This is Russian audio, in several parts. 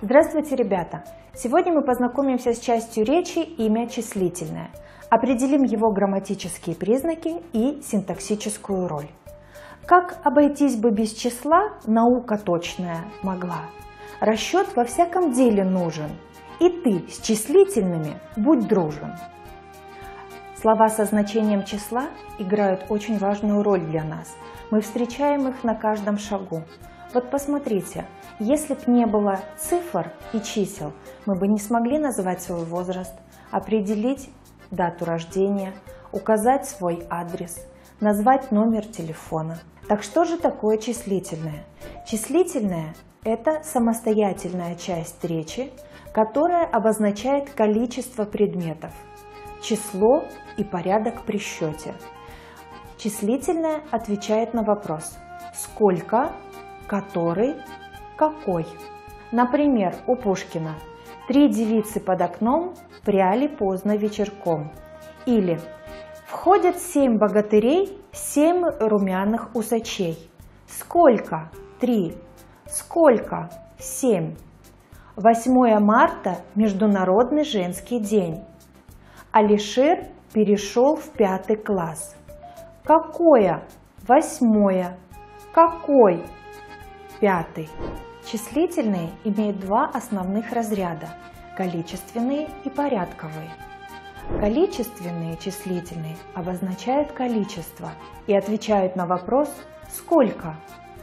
Здравствуйте, ребята! Сегодня мы познакомимся с частью речи имя числительное. Определим его грамматические признаки и синтаксическую роль. Как обойтись бы без числа, наука точная могла. Расчет во всяком деле нужен, и ты с числительными будь дружен. Слова со значением числа играют очень важную роль для нас. Мы встречаем их на каждом шагу. Вот посмотрите, если б не было цифр и чисел, мы бы не смогли назвать свой возраст, определить дату рождения, указать свой адрес, назвать номер телефона. Так что же такое числительное? Числительное – это самостоятельная часть речи, которая обозначает количество предметов, число и порядок при счете. Числительное отвечает на вопрос «сколько?», «который?», «какой?». Например, у Пушкина «Три девицы под окном пряли поздно вечерком». Или «Входят 7 богатырей, 7 румяных усачей». Сколько? 3. Сколько? 7. 8 марта – Международный женский день. Алишер перешел в 5 класс. Какое? 8. Какой? 5. Числительные имеют два основных разряда – количественные и порядковые. Количественные числительные обозначают количество и отвечают на вопрос «сколько?»,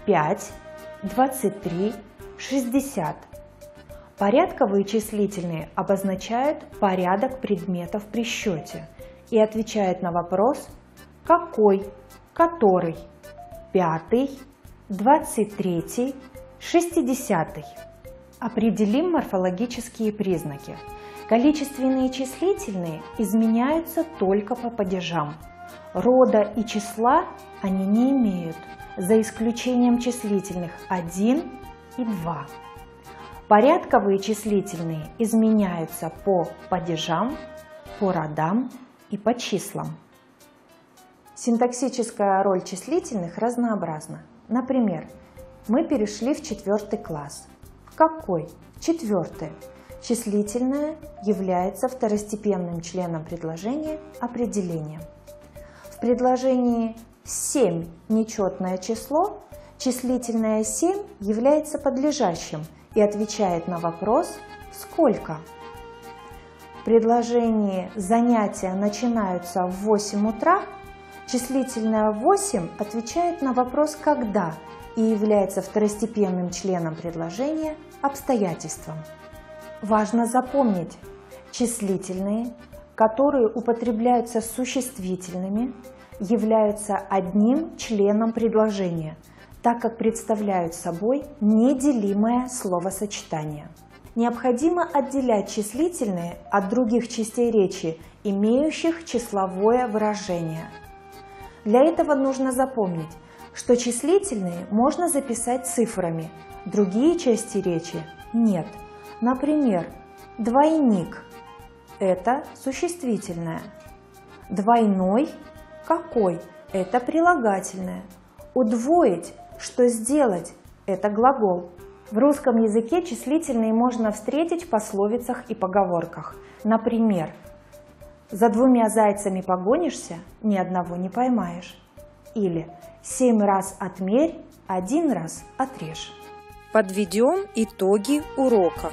5, 23, 60. Порядковые числительные обозначают порядок предметов при счете и отвечают на вопрос «какой?», «который?», 5, 23, 60. Определим морфологические признаки. Количественные числительные изменяются только по падежам. Рода и числа они не имеют, за исключением числительных 1 и 2. Порядковые числительные изменяются по падежам, по родам и по числам. Синтаксическая роль числительных разнообразна. Например, мы перешли в 4 класс. В какой? 4. Числительное является второстепенным членом предложения определением. В предложении 7 нечетное число, числительное 7 является подлежащим и отвечает на вопрос «сколько?». В предложении «занятия начинаются в 8 утра» числительное 8 отвечает на вопрос «когда?» и является второстепенным членом предложения обстоятельством. Важно запомнить, числительные, которые употребляются с существительными, являются одним членом предложения, так как представляют собой неделимое словосочетание. Необходимо отделять числительные от других частей речи, имеющих числовое выражение. Для этого нужно запомнить, что числительные можно записать цифрами, другие части речи нет. Например, двойник – это существительное. Двойной – какой? Это прилагательное. Удвоить – что сделать? Это глагол. В русском языке числительные можно встретить в пословицах и поговорках. Например, «За 2 зайцами погонишься, ни одного не поймаешь». Или 7 раз отмерь, 1 раз отрежь. Подведем итоги урока.